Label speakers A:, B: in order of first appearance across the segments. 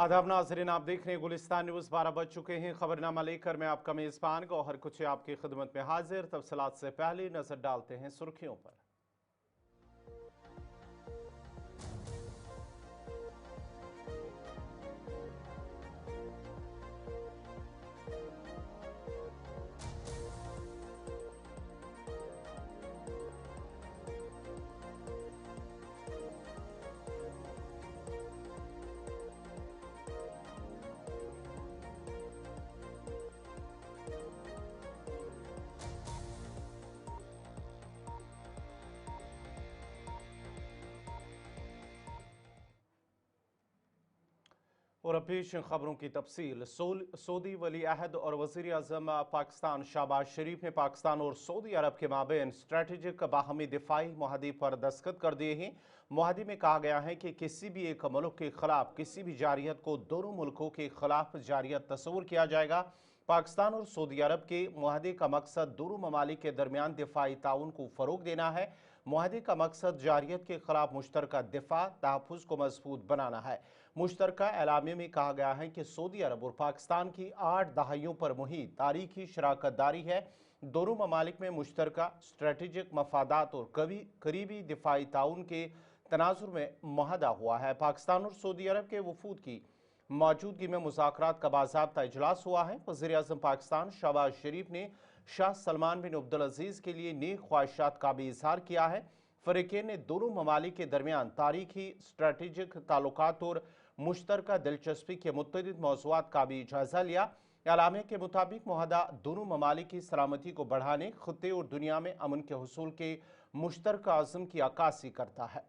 A: आदाब नाज़रीन, आप देख रहे हैं गुलिस्तान न्यूज़। 12 बज चुके हैं। खबरनामा लेकर मैं आपका मेज़बान गौहर कुछ आपकी खिदमत में हाजिर। तफसीलात से पहले नजर डालते हैं सुर्खियों पर। और अब पेश खबरों की तफसील। सऊदी वली अहद और वज़ीर आज़म पाकिस्तान शहबाज शरीफ ने पाकिस्तान और सऊदी अरब के माबेन स्ट्रेटेजिक बाहमी दिफाई मुआहदे पर दस्तखत कर दिए हैं। मुआहदे में कहा गया है कि किसी भी एक मुल्क के खिलाफ किसी भी जारियत को दोनों मुल्कों के खिलाफ जारियत तस्वुर किया जाएगा। पाकिस्तान और सऊदी अरब के मुआहदे का मकसद दोनों ममालिक के दरमियान दिफाई ताउन को फ़रोग देना है। मुआहदे का मकसद जारियत के खिलाफ मुश्तरका दिफा तहफ़्फ़ुज़ को मजबूत बनाना है। मुश्तरका एलामिया में कहा गया है कि सऊदी अरब और पाकिस्तान की 8 दहाइयों पर मुहित तारीखी शराकत दारी है। दोनों ममालिक में मुश्तरका स्ट्रेटेजिक मफादात और करीबी दिफाई ताउन के तनाजुर में मुआहदा हुआ है। पाकिस्तान और सऊदी अरब के वफूद की मौजूदगी में मुज़ाकरात का बाज़ाब्ता इजलास हुआ है। वज़ीर आज़म पाकिस्तान शहबाज शरीफ ने शाह सलमान बिन अब्दुल अजीज़ के लिए नेक ख्वाहिशात का भी इजहार किया है। फ़रीक़ैन ने दोनों ममालिक के दरमियान तारीखी स्ट्रेटेजिक ताल्लुकात और मुश्तरका दिलचस्पी के मुतअद्दिद मौज़ूआत का भी जायज़ा लिया। एलामिया के मुताबिक मुआहदा दोनों ममालिक की सलामती को बढ़ाने, खित्ते और दुनिया में अमन के हुसूल के मुश्तरका अज़्म की अक्कासी करता है।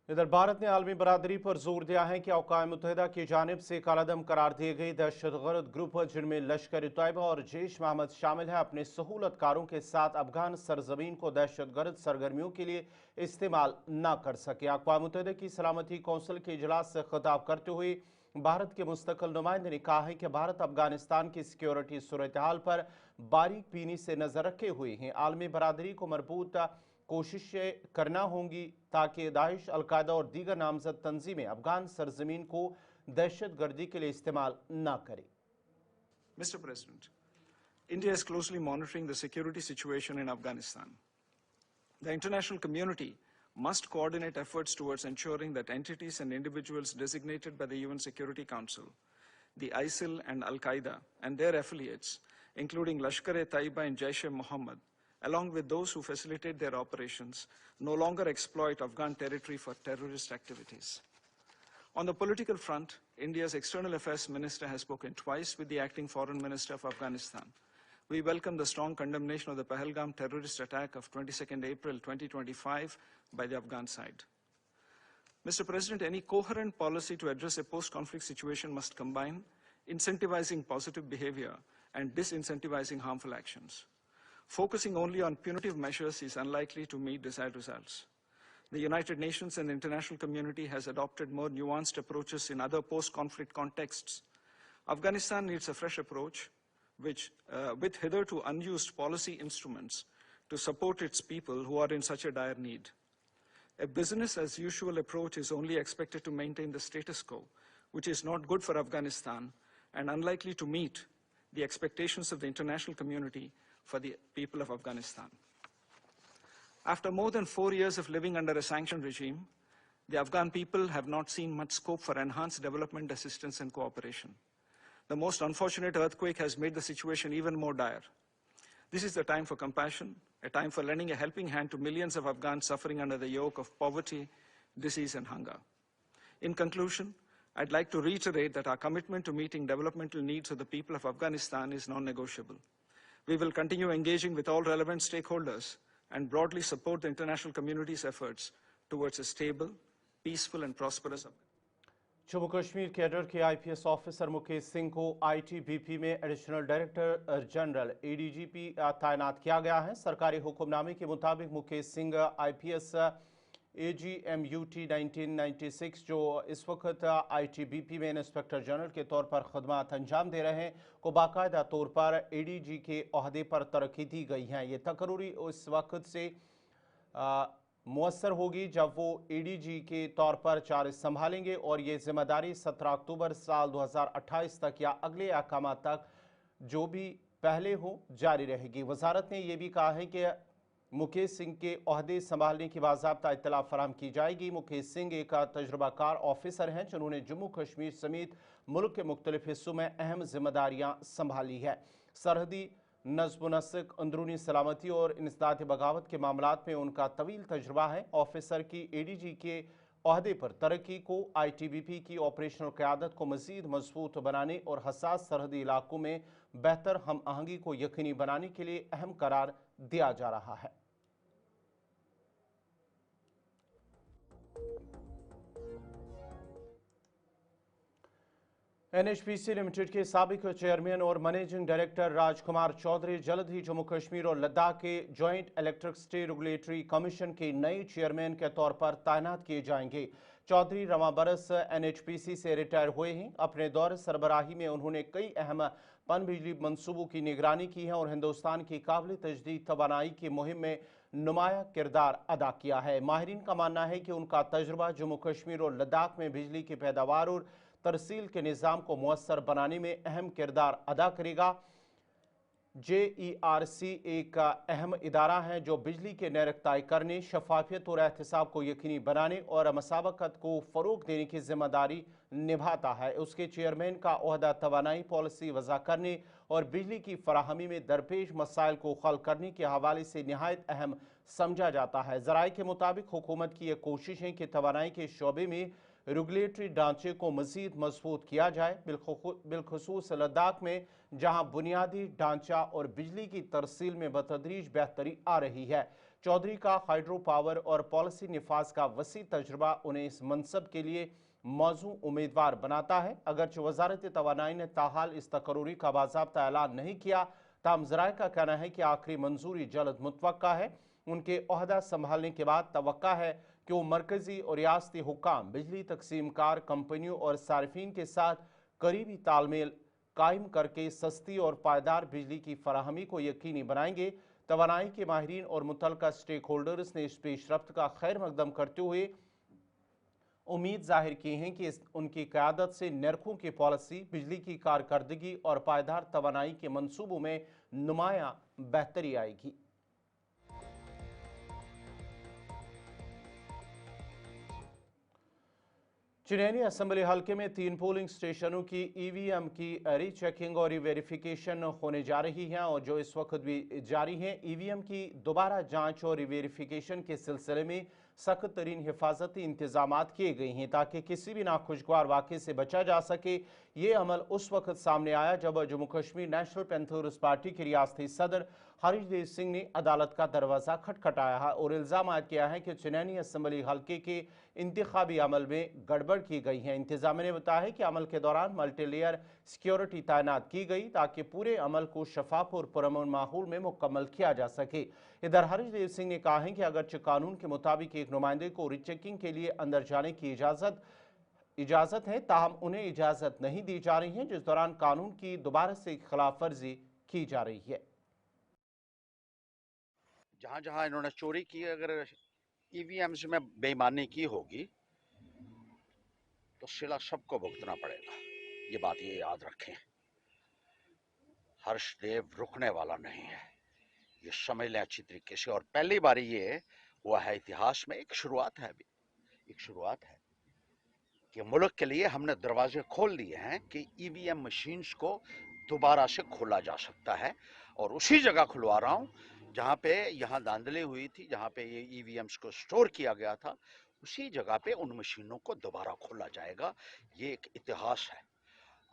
A: इधर भारत ने आलमी बरादरी पर जोर दिया है कि अक़वाम मुत्तहिदा की जानिब से कालादम करार दिए गए दहशतगर्द ग्रुप जिनमें लश्कर तैयबा और जैश मोहम्मद शामिल है, अपने सहूलतकारों के साथ अफगान सरजमीन को दहशतगर्द सरगर्मियों के लिए इस्तेमाल न कर सके। अक़वाम मुत्तहिदा की सलामती कौंसिल के इजलास से खिताब करते हुए भारत के मुस्तकिल नुमाइंदे ने कहा है कि भारत अफगानिस्तान की सिक्योरिटी सूरत हाल पर बारीक बीनी से नजर रखे हुए हैं। आलमी बरादरी को मरबूत कोशिशें करना होंगी ताकि दाइश, अलकायदा और दीगर नामजद तंजीमें अफगान सरजमीन को दहशत गर्दी के लिए इस्तेमाल न करें।
B: Mr. President, India is closely monitoring the security situation in Afghanistan. The international community must coordinate efforts towards ensuring that entities and individuals designated by the UN Security Council, the ISIL and Al-Qaeda and their affiliates, including Lashkar-e-Taiba and Jaish-e-Mohammed, along with those who facilitate their operations, no longer exploit Afghan territory for terrorist activities. On the political front, India's External Affairs Minister has spoken twice with the acting Foreign Minister of Afghanistan. We welcome the strong condemnation of the Pahalgam terrorist attack of 22nd April 2025 by the Afghan side. Mr. President, any coherent policy to address a post-conflict situation must combine incentivizing positive behavior and disincentivizing harmful actions. Focusing only on punitive measures is unlikely to meet desired results. The United Nations and the international community has adopted more nuanced approaches in other post-conflict contexts. Afghanistan needs a fresh approach, with hitherto unused policy instruments to support its people who are in such a dire need. A business-as-usual approach is only expected to maintain the status quo, which is not good for Afghanistan and unlikely to meet the expectations of the international community for the people of Afghanistan. After more than 4 years of living under a sanctioned regime, the Afghan people have not seen much scope for enhanced development assistance and cooperation. The most unfortunate earthquake has made the situation even more dire. This is the time for compassion, a time for lending a helping hand to millions of Afghans suffering under the yoke of poverty, disease, and hunger. In conclusion, I'd like to reiterate that our commitment to meeting developmental needs of the people of Afghanistan is non-negotiable. We will continue engaging with all relevant stakeholders and broadly support the international community's efforts towards a stable, peaceful and prosperous Afghanistan.
A: Jammu Kashmir cadre के IPS officer Mukesh Singh को ITBP में additional director general ADGP तैनात किया गया है। सरकारी हुक्मनामे के मुताबिक मुकेश सिंह आईपीएस AGMUT 1996 जो इस वक्त आईटीबीपी में इंस्पेक्टर जनरल के तौर पर खदमात अंजाम दे रहे हैं को बाकायदा तौर पर एडीजी के ओहदे पर तरक्की दी गई है। ये तकरीरी उस वक्त से मुअस्सर होगी जब वो एडीजी के तौर पर चार्ज संभालेंगे और ये जिम्मेदारी 17 अक्टूबर साल 2028 तक या अगले अहकाम तक जो भी पहले हो जारी रहेगी। वजारत ने यह भी कहा है कि मुकेश सिंह के ओहदे संभालने की बाज़ाब्ता इत्तला फराम की जाएगी। मुकेश सिंह एक तजुर्बाकार ऑफिसर हैं जिन्होंने जम्मू कश्मीर समेत मुल्क के मुख्तलिफ हिस्सों में अहम जिम्मेदारियां संभाली है। सरहदी नज़्म नस्क, अंदरूनी सलामती और इंसदाद बगावत के मामलात में उनका तवील तजुर्बा है। ऑफिसर की एडीजी के ओहदे पर तरक्की को आईटीबीपी की ऑपरेशनल क़यादत को मज़ीद मजबूत बनाने और हसास सरहदी इलाकों में बेहतर हम आहंगी को यकीनी बनाने के लिए अहम करार दिया जा रहा है। एनएचपीसी लिमिटेड के साबिक चेयरमैन और मैनेजिंग डायरेक्टर राजकुमार चौधरी जल्द ही जम्मू कश्मीर और लद्दाख के जॉइंट इलेक्ट्रिसिटी रेगुलेटरी कमीशन के नए चेयरमैन के तौर पर तैनात किए जाएंगे। चौधरी रवां बरस एनएचपीसी से रिटायर हुए हैं। अपने दौर सरबराही में उन्होंने कई अहम पन बिजली मंसूबों की निगरानी की है और हिंदुस्तान की काबिल तजदीद तवानाई की मुहिम में नुमाया किरदार अदा किया है। माहिरीन का मानना है कि उनका तजुर्बा जम्मू कश्मीर और लद्दाख में बिजली की पैदावार और तरसील के निज़ाम को मुअस्सर बनाने में अहम किरदार अदा करेगा। JERC एक अहम इदारा है जो बिजली के नरक तय करने, शफाफियत और एहतसाब को यकीनी बनाने और मसाबकत को फ़रोग देने की जिम्मेदारी निभाता है। उसके चेयरमैन का ओहदा तवानाई पॉलिसी वज़ा करने और बिजली की फराहमी में दरपेश मसाइल को हल करने के हवाले से नहायत अहम समझा जाता है। ज़राए के मुताबिक हुकूमत की एक कोशिश है कि तवानाई के शोबे में रेगुलेटरी ढांचे को मजीद मजबूत किया जाए, बिलखुसूस लद्दाख में जहां बुनियादी ढांचा और बिजली की तरसील में बतदरीज बेहतरी आ रही है। चौधरी का हाइड्रो पावर और पॉलिसी निफाज का वसी तजुर्बा उन्हें इस मनसब के लिए मौजू उम्मीदवार बनाता है। अगरचे वजारत तवानाई ने ताहाल इस तकरूरी का बाज़ाब्ता ऐलान नहीं किया, ताहम ज़राए का कहना है कि आखिरी मंजूरी जल्द मुतवक्का है। उनके ओहदा संभालने के बाद तवक्का है कि वो मरकजी और रियासती हुक्काम, बिजली तकसीमकार कंपनियों और सार्फिन के साथ करीबी तालमेल कायम करके सस्ती और पायदार बिजली की फराहमी को यकीनी बनाएंगे। तवानाई के माहिरीन और मुतल्लिका स्टेक होल्डर्स ने इस पेशरफ्त का खैर मकदम करते हुए उम्मीद जाहिर की है कि उनकी क़यादत से नरखों की पॉलिसी, बिजली की कारकर्दगी और पायदार तवानाई के मनसूबों में नुमाया बेहतरी आएगी। चिनैनी असम्बली हल्के में 3 पोलिंग स्टेशनों की ईवीएम की रीचेकिंग और वेरिफिकेशन होने जा रही है और जो इस वक्त भी जारी है। ईवीएम की दोबारा जांच और वेरिफिकेशन के सिलसिले में सख्त तरीन हिफाजती इंतजाम किए गए हैं ताकि किसी भी नाखुशगवार वाक़े से बचा जा सके। ये अमल उस वक्त सामने आया जब Jammu Kashmir national panthers party के रियासती सदर हरीशदेव सिंह ने अदालत का दरवाज़ा खटखटाया है और इल्ज़ाम आयद किया है कि चिनैनी असम्बली हल्के के इंतखाबी अमल में गड़बड़ की गई है। इंतजामिया ने बताया है कि अमल के दौरान मल्टीलेयर सिक्योरिटी तैनात की गई ताकि पूरे अमल को शफाफ और पुरअमन माहौल में मुकम्मल किया जा सके। इधर हरीशदेव सिंह ने कहा है कि अगरचे कानून के मुताबिक एक नुमाइंदे को रीचेकिंग के लिए अंदर जाने की इजाज़त है, ताहम उन्हें इजाज़त नहीं दी जा रही है, जिस दौरान कानून की दोबारा से खिलाफ वर्जी की जा रही है।
C: जहाँ जहाँ इन्होंने चोरी की, अगर ईवीएम्स में बेईमानी की होगी तो सिला सबको भुगतना पड़ेगा। ये बात ये याद रखें। हर्षदेव रुकने वाला नहीं है, ये समझ लें अच्छी तरीके से। और पहली बार ये हुआ है इतिहास में, एक शुरुआत है, अभी एक शुरुआत है कि मुल्क के लिए हमने दरवाजे खोल दिए हैं कि ईवीएम मशीन्स को दोबारा से खोला जा सकता है। और उसी जगह खुलवा रहा हूँ जहाँ पे यहाँ धांधली हुई थी, जहाँ पे ये ईवीएम्स को स्टोर किया गया था, उसी जगह पे उन मशीनों को दोबारा खोला जाएगा। ये एक इतिहास है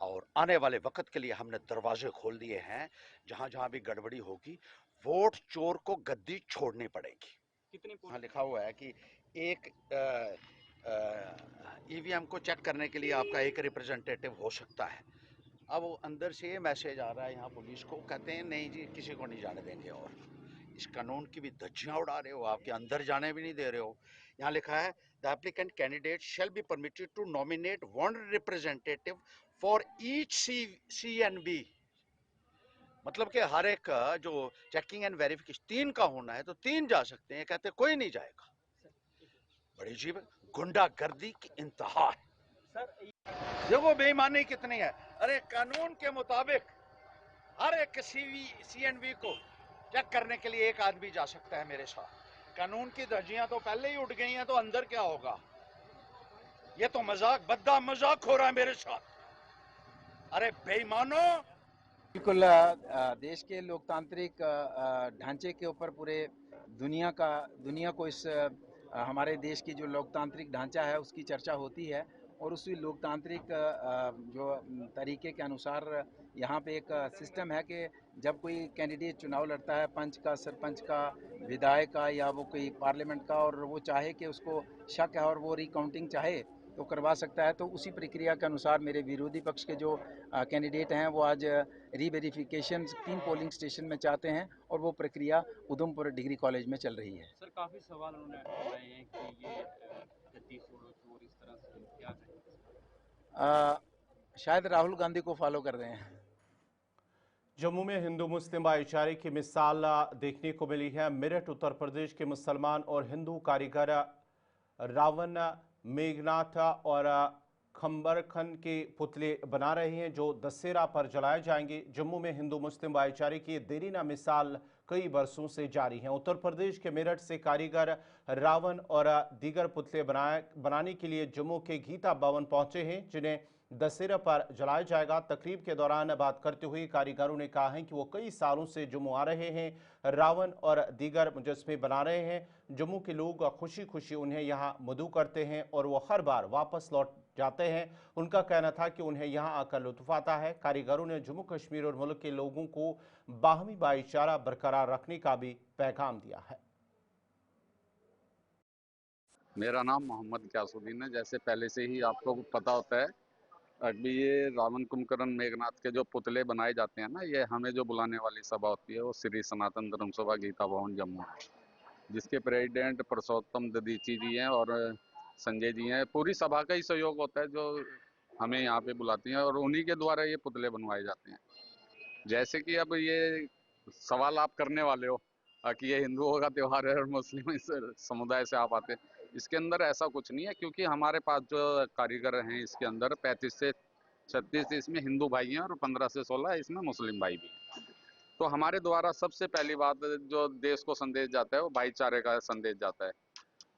C: और आने वाले वक्त के लिए हमने दरवाजे खोल दिए हैं। जहाँ जहाँ भी गड़बड़ी होगी, वोट चोर को गद्दी छोड़नी पड़ेगी। हाँ, लिखा हुआ है कि एक ईवीएम को चेक करने के लिए आपका एक रिप्रेजेंटेटिव हो सकता है। अब वो अंदर से ये मैसेज आ रहा है यहाँ पुलिस को, कहते हैं नहीं जी किसी को नहीं जाने देंगे, और इस कानून की भी धज्जियां उड़ा रहे हो, आपके अंदर जाने भी नहीं दे रहे हो। यहाँ लिखा है the applicant candidate shall be permitted to nominate one representative for each CNV। मतलब कि हर एक का जो चेकिंग एंड वेरिफिकेशन 3 का होना है तो 3 जा सकते हैं, कहते कोई नहीं जाएगा। बड़ी अजीब, गुंडागर्दी की इंतहा है। देखो बेईमानी कितनी है। अरे कानून के मुताबिक हर एक CNV को चेक करने के लिए एक आदमी जा सकता है मेरे साथ। कानून की धज्जियां तो पहले ही उठ गई हैं, तो अंदर क्या होगा? ये तो मजाक, बद्दा मजाक हो रहा है मेरे साथ। अरे बेईमानों!
D: बिल्कुल देश के लोकतांत्रिक ढांचे के ऊपर पूरे दुनिया को इस हमारे देश की जो लोकतांत्रिक ढांचा है उसकी चर्चा होती है, और उसी लोकतांत्रिक जो तरीके के अनुसार यहाँ पे एक सिस्टम है कि जब कोई कैंडिडेट चुनाव लड़ता है, पंच का, सरपंच का, विधायक का, या वो कोई पार्लियामेंट का, और वो चाहे कि उसको शक है और वो रिकाउंटिंग चाहे तो करवा सकता है। तो उसी प्रक्रिया के अनुसार मेरे विरोधी पक्ष के जो कैंडिडेट हैं वो आज रीवेरिफिकेशन 3 पोलिंग स्टेशन में चाहते हैं, और वो प्रक्रिया उधमपुर डिग्री कॉलेज में चल रही है।
E: सर काफी सवाल उन्होंने उठाए हैं कि ये गद्दी छोड़ो चोर इस तरह से क्या कहेंगे?
D: शायद राहुल गांधी को फॉलो कर रहे हैं।
A: जम्मू में हिंदू मुस्लिम भाईचारे की मिसाल देखने को मिली है। मेरठ उत्तर प्रदेश के मुसलमान और हिंदू कारीगर रावण, मेघनाथ और खंबरखन के पुतले बना रहे हैं जो दशहरा पर जलाए जाएंगे। जम्मू में हिंदू मुस्लिम भाईचारे की देरीना मिसाल कई बरसों से जारी है। उत्तर प्रदेश के मेरठ से कारीगर रावण और दीगर पुतले बनाने के लिए जम्मू के गीता भवन पहुंचे हैं, जिन्हें दशहरा पर जलाया जाएगा। तकरीब के दौरान बात करते हुए कारीगरों ने कहा है कि वो कई सालों से जम्मू आ रहे हैं, रावण और दीगर मुजस्मे बना रहे हैं। जम्मू के लोग खुशी खुशी उन्हें यहाँ मदऊ करते हैं और वो हर बार वापस लौट जाते हैं। उनका कहना था कि उन्हें यहाँ आकर लुत्फ आता है। कारीगरों ने जम्मू कश्मीर और मुल्क के लोगों को बाहमी भाईचारा बरकरार रखने का भी पैगाम दिया है।
F: मेरा नाम मोहम्मद क्यासुद्दीन है। जैसे पहले से ही आपको पता होता है, अभी ये रावण, कुंभकर्ण, मेघनाथ के जो पुतले बनाए जाते हैं ना, ये हमें जो बुलाने वाली सभा होती है वो श्री सनातन धर्म सभा गीता भवन जम्मू है, जिसके प्रेसिडेंट पुरुषोत्तम ददीची जी हैं और संजय जी हैं। पूरी सभा का ही सहयोग होता है जो हमें यहाँ पे बुलाती हैं, और उन्हीं के द्वारा ये पुतले बनवाए जाते हैं। जैसे कि अब ये सवाल आप करने वाले हो कि ये हिंदुओं का त्यौहार है और मुस्लिम समुदाय से आप आते हैं, इसके अंदर ऐसा कुछ नहीं है, क्योंकि हमारे पास जो कारीगर हैं इसके अंदर 35 से 36 इसमें हिंदू भाई हैं और 15 से 16 इसमें मुस्लिम भाई भी हैं। तो हमारे द्वारा सबसे पहली बात जो देश को संदेश जाता है वो भाईचारे का संदेश जाता है,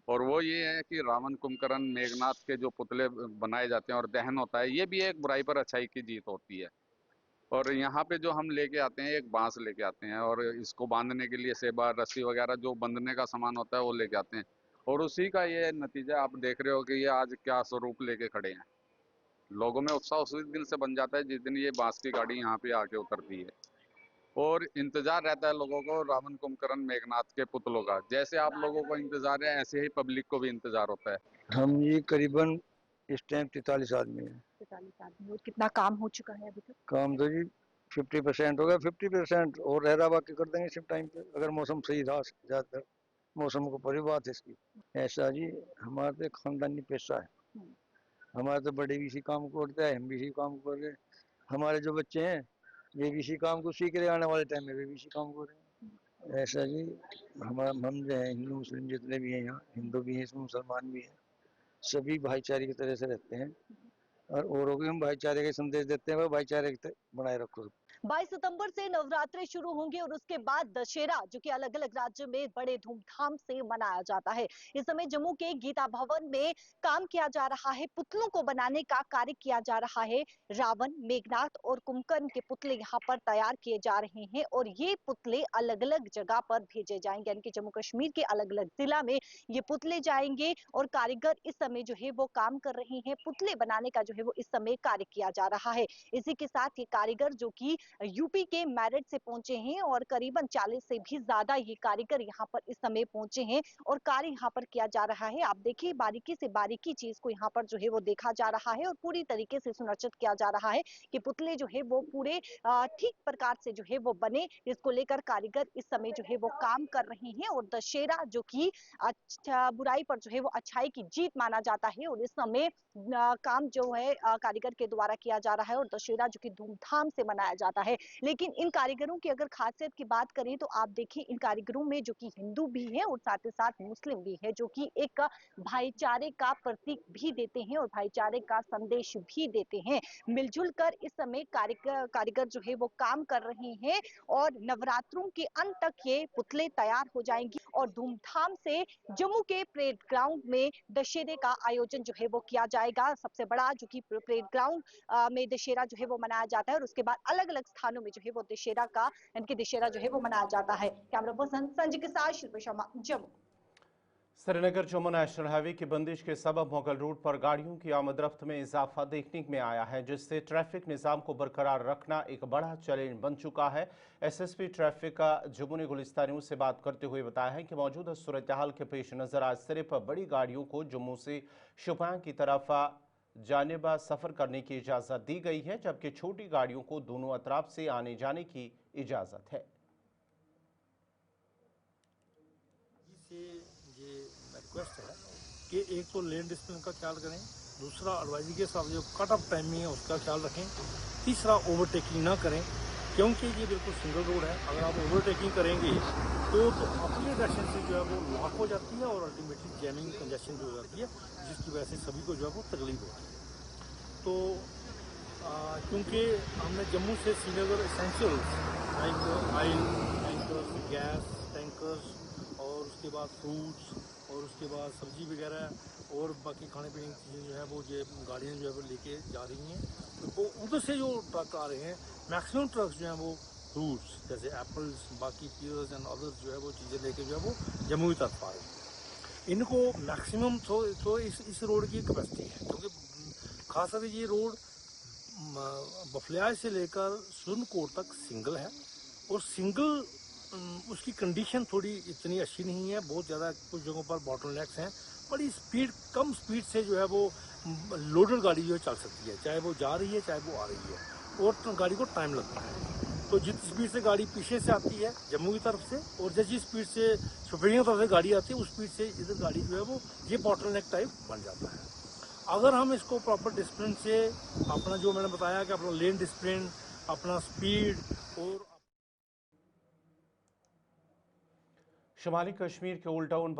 F: और वो ये है कि रावण, कुंभकर्ण, मेघनाथ के जो पुतले बनाए जाते हैं और दहन होता है, ये भी एक बुराई पर अच्छाई की जीत होती है। और यहाँ पे जो हम लेके आते हैं एक बांस लेके आते हैं, और इसको बांधने के लिए सेबा, रस्सी वगैरह जो बंधने का सामान होता है वो लेके आते हैं, और उसी का ये नतीजा आप देख रहे हो कि ये आज क्या स्वरूप लेके खड़े हैं। लोगों में उत्साह उसी दिन से बन जाता है जिस दिन ये बांस की गाड़ी यहाँ पे आके उतरती है, और इंतजार रहता है लोगों को रावण, कुंभकर्ण, मेघनाथ के पुतलों का। जैसे आप लोगों को इंतजार है ऐसे ही पब्लिक को भी इंतजार होता है।
G: हम ये करीबन इस टाइम 43 आदमी है।
H: 43 आदमी। और कितना काम हो चुका है अभी तक?
G: काम तो जी 50% हो गया, 50% और रह रहा, बाकी कर देंगे सिर्फ टाइम पे, अगर मौसम सही रहा। ज्यादातर मौसम को परी बात है इसकी। ऐसा जी हमारा तो खानदानी पेशा है, हमारे तो बड़े भी इसी काम को करते हैं, हम भी इसी काम को कर रहे हैं। हमारे जो बच्चे हैं ये भी इसी काम को सीख रहे, आने वाले टाइम में भी इसी काम को कर रहे हैं। ऐसा जी हम जो है हिंदू मुस्लिम जितने भी हैं यहाँ, हिंदू भी हैं इसमें, मुसलमान भी हैं, सभी भाईचारे की तरह से रहते हैं, और औरों को हम भाईचारे का संदेश देते हैं, भाईचारे बनाए रखो।
H: 22 सितंबर से नवरात्रे शुरू होंगे और उसके बाद दशहरा, जो कि अलग अलग राज्य में बड़े धूमधाम से मनाया जाता है। इस समय जम्मू के गीता भवन में काम किया जा रहा है, पुतलों को बनाने का कार्य किया जा रहा है। रावण, मेघनाथ और कुंभकर्ण के पुतले यहाँ पर तैयार किए जा रहे हैं, और ये पुतले अलग अलग जगह पर भेजे जाएंगे, यानी कि जम्मू कश्मीर के अलग अलग जिला में ये पुतले जाएंगे, और कारीगर इस समय जो है वो काम कर रहे हैं। पुतले बनाने का जो है वो इस समय कार्य किया जा रहा है। इसी के साथ ये कारीगर जो कि यूपी के मेरठ से पहुंचे हैं और करीबन 40 से भी ज्यादा ये कारीगर यहाँ पर इस समय पहुंचे हैं और कार्य यहाँ पर किया जा रहा है। आप देखिए बारीकी से बारीकी चीज को यहाँ पर जो है वो देखा जा रहा है और पूरी तरीके से सुनिश्चित किया जा रहा है कि पुतले जो है वो पूरे ठीक प्रकार से जो है वो बने। इसको लेकर कारीगर इस समय जो है वो काम कर रहे हैं और दशहरा जो कि अच्छा बुराई पर जो है वो अच्छाई की जीत माना जाता है और इस समय काम जो है कारीगर के द्वारा किया जा रहा है और दशहरा जो कि धूमधाम से मनाया जाता है। लेकिन इन कारीगरों की अगर खासियत की बात करें तो आप देखिए इन कारीगरों में जो कि हिंदू भी है और साथ ही साथ मुस्लिम भी है, जो कि एक भाईचारे का प्रतीक भी देते हैं और भाईचारे का संदेश भी देते हैं। मिलजुल कर इस समय कारीगर जो है वो काम कर रहे हैं और नवरात्रों के अंत तक ये पुतले तैयार हो जाएंगी और धूमधाम से जम्मू के परेड ग्राउंड में दशहरे का आयोजन जो है वो किया जाएगा। सबसे बड़ा जो कि परेड ग्राउंड में दशहरा जो है वो मनाया जाता है और उसके बाद अलग अलग स्थानों में जो है वो दशहरा जो है वो मनाया जाता है। कैमरा पर्सन संजय के साथ शिल्पा शर्मा, जम्मू।
A: श्रीनगर जम्मू नेशनल हाईवे की बंदिश के सबब मुगल रोड पर गाड़ियों की आमदरफ्त में इजाफा देखने में आया है, जिससे ट्रैफिक निज़ाम को बरकरार रखना एक बड़ा चैलेंज बन चुका है। एसएसपी ट्रैफिक का जम्मू ने गुलिस्तानियों से बात करते हुए बताया है कि मौजूदा सूरत हाल के पेश नज़र आज सिर्फ बड़ी गाड़ियों को जम्मू से शोपियां की तरफ जानिबा सफ़र करने की इजाज़त दी गई है, जबकि छोटी गाड़ियों को दोनों अतराफ से आने जाने की इजाज़त है।
I: रिक्वेस्ट है कि एक तो लेन डिसिप्लिन का ख्याल करें, दूसरा एडवाइजरी के साथ जो कट ऑफ टाइमिंग है उसका ख्याल रखें, तीसरा ओवरटेकिंग ना करें क्योंकि ये बिल्कुल सिंगल रोड है। अगर आप ओवरटेकिंग करेंगे तो अपनी डायरेक्शन से जो है वो लॉक हो जाती है और अल्टीमेटली जैमिंग कंजेशन हो जाती है, जिसकी वजह से सभी को जो है वो तकलीफ होती है। तो क्योंकि हमने जम्मू से Srinagar essentials like oil tankers, gas tankers और उसके बाद फ्रूट्स और उसके बाद सब्जी वगैरह और बाकी खाने पीने की चीज़ें जो है वो ये गाड़ियाँ जो है वो लेके जा रही हैं। तो उधर से जो ट्रक आ रहे हैं, मैक्सिमम ट्रक्स जो हैं वो फ्रूट्स जैसे एप्पल्स, बाकी पीयर्स एंड अदर्स जो है वो चीज़ें लेके जो है वो जम्मू की तरफ आ रहे हैं। इनको मैक्सिमम तो इस रोड की कैपेसिटी है, क्योंकि खासकर ये रोड बफलियाज से लेकर सुरनकोट तक सिंगल है और सिंगल उसकी कंडीशन थोड़ी इतनी अच्छी नहीं है। बहुत ज़्यादा कुछ जगहों पर बॉटलनेक्स हैं। बड़ी स्पीड, कम स्पीड से जो है वो लोडेड गाड़ी जो है चल सकती है, चाहे वो जा रही है चाहे वो आ रही है, और गाड़ी को टाइम लगता है। तो जितनी स्पीड से गाड़ी पीछे से आती है जम्मू की तरफ से और जिस स्पीड से शोपियां की तरफ से गाड़ी आती है उस स्पीड से इधर गाड़ी जो है वो ये बॉटलनेक टाइप बन जाता है। अगर हम इसको प्रॉपर डिसिप्लिन से अपना जो मैंने बताया कि अपना लेन डिसिप्लिन, अपना स्पीड और
A: शुमाली कश्मीर के ओल्ड टाउन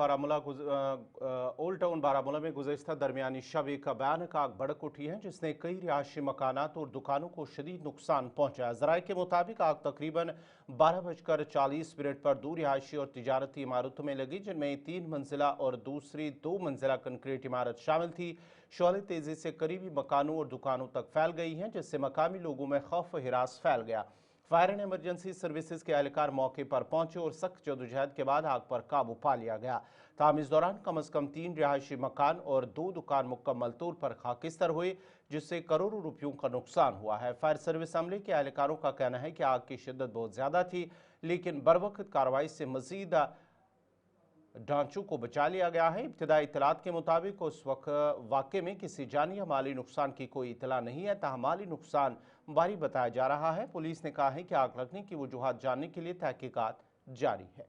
A: बारामूला में गुज़श्ता दरमियानी शब एक भयानक आग भड़क उठी है, जिसने कई रिहायशी मकानात और दुकानों को शदीद नुकसान पहुंचाया। ज़राए के मुताबिक आग तकरीबन 12:40 पर दो रिहायशी और तिजारती इमारतों में लगी, जिनमें 3 मंजिला और दूसरी 2 मंजिला कंक्रीट इमारत शामिल थी। शोले तेजी से करीबी मकानों और दुकानों तक फैल गई हैं, जिससे मकामी लोगों में खौफ व हिरास फैल गया। फायर एंड इमरजेंसी सर्विसेज के एहलकार मौके पर पहुंचे और सख्त जदोजहद के बाद आग पर काबू पा लिया गया। ताहम इस दौरान कम अज कम 3 रिहायशी मकान और 2 दुकान मुकम्मल तौर पर खाकिस्तर हुए, जिससे करोड़ों रुपयों का नुकसान हुआ है। फायर सर्विस अमले के एहलकारों का कहना है कि आग की शिद्दत बहुत ज़्यादा थी, लेकिन बरवक्त कार्रवाई से मजीद ढांचों को बचा लिया गया है। इब्तिदाई इतलात के मुताबिक उस वक्त वाक़े में किसी जानी या माली नुकसान की कोई इतला नहीं है, ताहम माली नुकसान भारी बताया जा रहा है। पुलिस ने कहा है कि आग लगने की वजूहात जानने के लिए तहकीकात जारी है।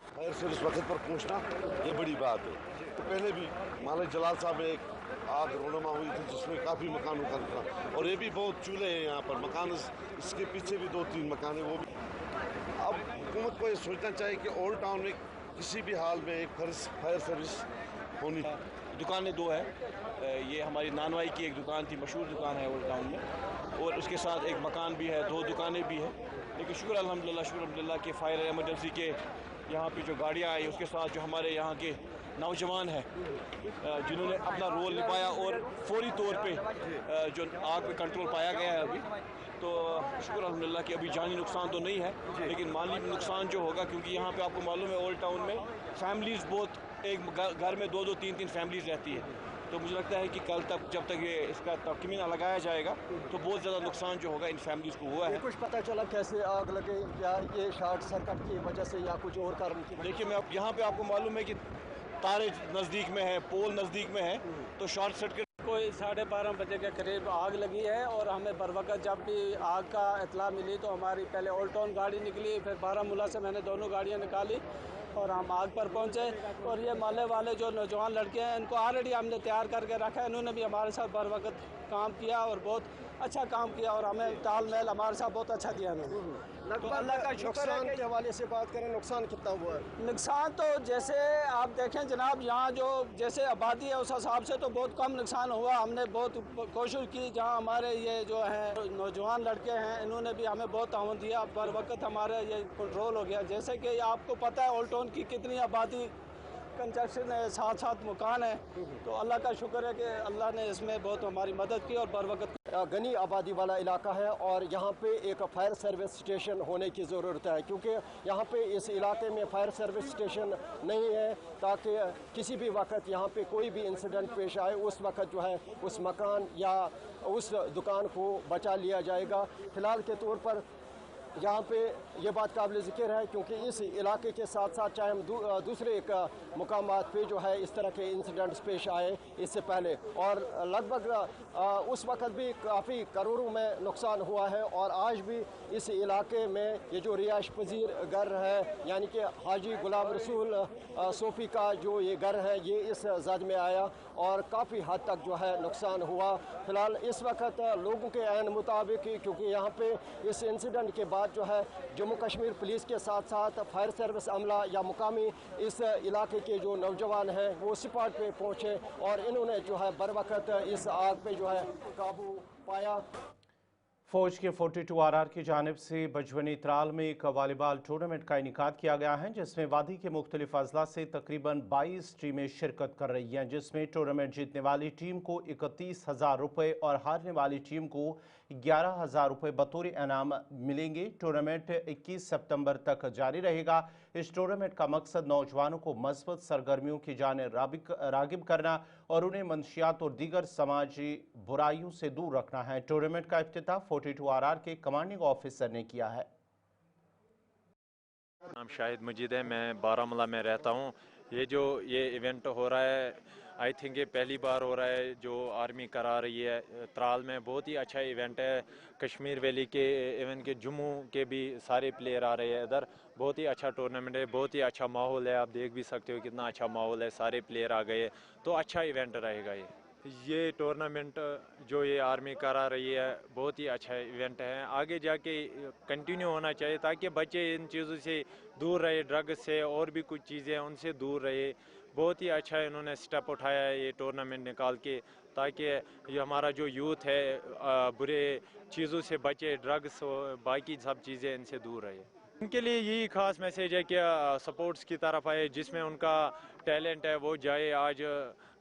J: फायर सर्विस वक्त पर पहुंचना ये बड़ी बात है। तो पहले भी मालिक जलाल साहब में एक आग रोनमा हुई थी जिसमें काफ़ी मकानों का नुकसान, और ये भी बहुत चूल्हे हैं यहाँ पर, मकान इसके पीछे भी 2-3 मकान है। वो भी अब हुकूमत को ये सोचना चाहिए कि ओल्ड टाउन में किसी भी हाल में एक फायर सर्विस होनी।
K: दुकानें 2 है, ये हमारी नानवाई की एक दुकान थी, मशहूर दुकान है ओल्ड टाउन में, और उसके साथ एक मकान भी है, 2 दुकानें भी है। लेकिन शुक्र अल्हम्दुलिल्लाह कि फायर इमरजेंसी के यहाँ पे जो गाड़ियाँ आई, उसके साथ जो हमारे यहाँ के नौजवान हैं जिन्होंने अपना रोल निभाया और फौरी तौर पे जो आग पे कंट्रोल पाया गया है अभी। तो शुक्र अल्हम्दुलिल्लाह कि अभी जानी नुकसान तो नहीं है, लेकिन माली नुकसान जो होगा, क्योंकि यहाँ पे आपको मालूम है ओल्ड टाउन में फैमिलीज़ बहुत, एक घर में 2-2, 3-3 फैमिलीज़ रहती है, तो मुझे लगता है कि कल तक जब तक ये इसका तकमीना लगाया जाएगा तो बहुत ज़्यादा नुकसान जो होगा इन फैमिलीज़ को हुआ है।
L: कुछ पता चला कैसे आग लगे, या ये शॉर्ट सर्किट की वजह से या कुछ और कारण की?
K: देखिए मैं यहाँ पे आपको मालूम है कि तारे नज़दीक में है, पोल नज़दीक में है, तो शॉर्ट सर्किट
M: कोई 12:30 बजे के करीब आग लगी है और हमें बर वक्त जब भी आग का इतला मिली तो हमारी पहले ओल्ड टाउन गाड़ी निकली, फिर बारामूला से मैंने दोनों गाड़ियाँ निकाली और हम आग पर पहुंचे। और ये माले वाले जो नौजवान लड़के हैं इनको ऑलरेडी हमने तैयार करके रखा है, इन्होंने भी हमारे साथ बर वक्त काम किया और बहुत अच्छा काम किया और हमें तालमेल हमारे साथ बहुत अच्छा दिया इन्होंने।
L: तो अल्लाह का नुकसान के हवाले से बात करें, नुकसान कितना हुआ है?
M: नुकसान तो जैसे आप देखें जनाब, यहाँ जो जैसे आबादी है उस हिसाब से तो बहुत कम नुकसान हुआ। हमने बहुत कोशिश की, जहाँ हमारे ये जो हैं नौजवान लड़के हैं इन्होंने भी हमें बहुत ताउन दिया, बर वक्त हमारे ये कंट्रोल हो गया। जैसे कि आपको पता है ओल्ड टाउन की कितनी आबादी, कंस्ट्रक्शन है, साथ साथ मकान है, तो अल्लाह का शुक्र है कि अल्लाह ने इसमें बहुत हमारी मदद की और बर वक्त।
L: घनी आबादी वाला इलाका है और यहाँ पे एक फायर सर्विस स्टेशन होने की ज़रूरत है, क्योंकि यहाँ पे इस इलाके में फायर सर्विस स्टेशन नहीं है, ताकि किसी भी वक्त यहाँ पे कोई भी इंसिडेंट पेश आए उस वक्त जो है उस मकान या उस दुकान को बचा लिया जाएगा। फ़िलहाल के तौर पर यहाँ पे ये बात काबिल ज़िक्र है, क्योंकि इस इलाके के साथ साथ चाहे हम दूसरे एक मुकामात पे जो है इस तरह के इंसिडेंट्स पेश आए इससे पहले, और लगभग उस वक्त भी काफ़ी करोड़ों में नुकसान हुआ है। और आज भी इस इलाके में ये जो रिहाइश पजीर घर है, यानी कि हाजी गुलाम रसूल सोफ़ी का जो ये घर है, ये इस जद में आया और काफ़ी हद तक जो है नुकसान हुआ। फ़िलहाल इस वक्त लोगों के ऐन मुताबिक, क्योंकि यहाँ पे इस इंसिडेंट के बाद जो है जम्मू कश्मीर पुलिस के साथ साथ फायर सर्विस अमला या मुकामी इस इलाके के जो नौजवान हैं वो स्पॉट पे पहुँचे और इन्होंने जो है बर वक्त इस आग पे जो है काबू पाया।
A: फौज के 42 RR की जानिब से बजवनी त्राल में एक वॉलीबॉल टूर्नामेंट का इनेकाद किया गया है, जिसमें वादी के मुख्तलिफ अजला से तकरीबन 22 टीमें शिरकत कर रही हैं, जिसमें टूर्नामेंट जीतने वाली टीम को 31,000 रुपये और हारने वाली टीम को 11,000 रुपये बतौर इनाम मिलेंगे। टूर्नामेंट 21 सितंबर तक जारी रहेगा। इस टूर्नामेंट का मकसद नौजवानों को मस्बत सरगर्मियों की जानिब रागिब करना और उन्हें मंशियात और दीगर समाजी बुराइयों से दूर रखना है। टूर्नामेंट का इफ्तिताह 42 RR के कमांडिंग ऑफिसर ने किया है।
N: नाम शाहिद मजीद है, मैं बारामूला में रहता हूँ। ये इवेंट हो रहा है, आई थिंक ये पहली बार हो रहा है जो आर्मी करा रही है त्राल में। बहुत ही अच्छा इवेंट है। कश्मीर वैली के इवन के जम्मू के भी सारे प्लेयर आ रहे हैं इधर। बहुत ही अच्छा टूर्नामेंट है, बहुत ही अच्छा माहौल है। आप देख भी सकते हो कितना अच्छा माहौल है, सारे प्लेयर आ गए, तो अच्छा इवेंट रहेगा। ये टूर्नामेंट जो ये आर्मी करा रही है बहुत ही अच्छा इवेंट है। आगे जाके कंटिन्यू होना चाहिए ताकि बच्चे इन चीज़ों से दूर रहे, ड्रग्स से और भी कुछ चीज़ें उनसे दूर रहे। बहुत ही अच्छा इन्होंने स्टेप उठाया है ये टूर्नामेंट निकाल के, ताकि ये हमारा जो यूथ है बुरे चीज़ों से बचे, ड्रग्स बाकी सब चीज़ें इनसे दूर रहे। उनके लिए यही खास मैसेज है कि स्पोर्ट्स की तरफ आए, जिसमें उनका टैलेंट है वो जाए। आज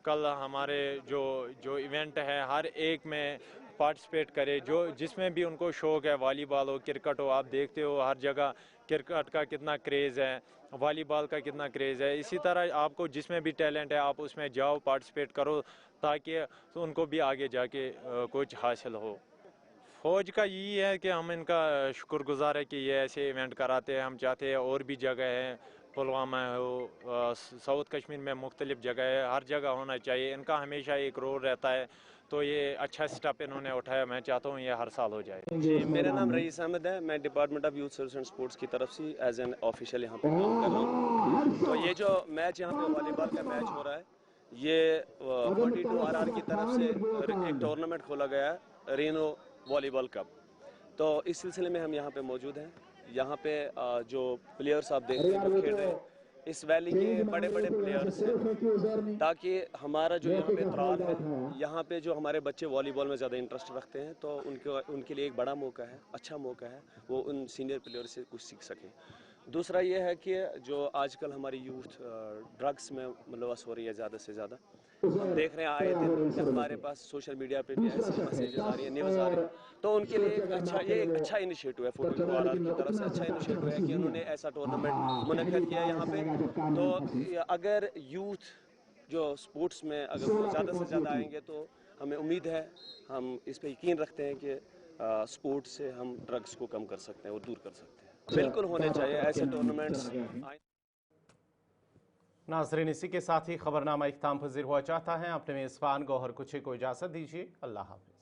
N: कल हमारे जो इवेंट है हर एक में पार्टिसिपेट करे, जिसमें भी उनको शौक़ है, वॉलीबॉल हो, क्रिकेट हो। आप देखते हो हर जगह क्रिकेट का कितना क्रेज़ है, वॉलीबॉल का कितना क्रेज़ है। इसी तरह आपको जिसमें भी टैलेंट है आप उसमें जाओ, पार्टिसिपेट करो, ताकि उनको भी आगे जाके कुछ हासिल हो। फौज का यही है कि हम इनका शुक्रगुजार है कि ये ऐसे इवेंट कराते हैं। हम चाहते हैं और भी जगह हैं, पुलवामा हो, साउथ कश्मीर में मुख्तलिफ जगह है, हर जगह होना चाहिए। इनका हमेशा एक रोल रहता है, तो ये अच्छा स्टेप इन्होंने उठाया। मैं चाहता हूँ ये हर साल हो जाए।
O: जी, मेरा नाम रईस अहमद है। मैं department of youth service and sports की तरफ से एज एन ऑफिशियल यहाँ पे काम कर रहा हूँ। तो ये जो मैच यहाँ पे वॉलीबॉल का मैच हो रहा है, ये 42 RR की तरफ से एक टूर्नामेंट खोला गया है, रेनो वॉलीबॉल कप। तो इस सिलसिले में हम यहाँ पे मौजूद हैं। यहाँ पे जो प्लेयर्स आप देख रहे हैं जो खेल रहे हैं, इस वैली के बड़े बड़े प्लेयर्स हैं, ताकि हमारा जो यहाँ पे त्राल है, यहाँ पे जो हमारे बच्चे वॉलीबॉल में ज़्यादा इंटरेस्ट रखते हैं, तो उनके लिए एक बड़ा मौका है, अच्छा मौका है, वो उन सीनियर प्लेयर से कुछ सीख सकें। दूसरा ये है कि जो आजकल हमारी यूथ ड्रग्स में मुलव्वस हो रही है ज़्यादा से ज़्यादा। हम देख रहे हैं आए दिन हमारे पास सोशल मीडिया पे भी ऐसी मैसेजेस आ रही है, न्यूज़ आ रही है। तो उनके लिए एक अच्छा इनिशिएटिव है 42 RR की तरफ से, अच्छा इनिशिएटिव है कि उन्होंने ऐसा टूर्नामेंट मुनक्किद किया यहाँ पे। तो अगर यूथ जो स्पोर्ट्स में अगर वो ज़्यादा से ज़्यादा आएंगे तो हमें उम्मीद है, हम इस पे यकीन रखते हैं कि स्पोर्ट्स से हम ड्रग्स को कम कर सकते हैं और दूर कर सकते हैं। बिल्कुल होने चाहिए ऐसे टूर्नामेंट्स।
A: नाज़रीन, इसी के साथ ही खबरनामा इख्ताम पज़ीर हुआ चाहता है। अपने मेज़बान गौहर कुछे को इजाज़त दीजिए। अल्लाह हाफ़िज़।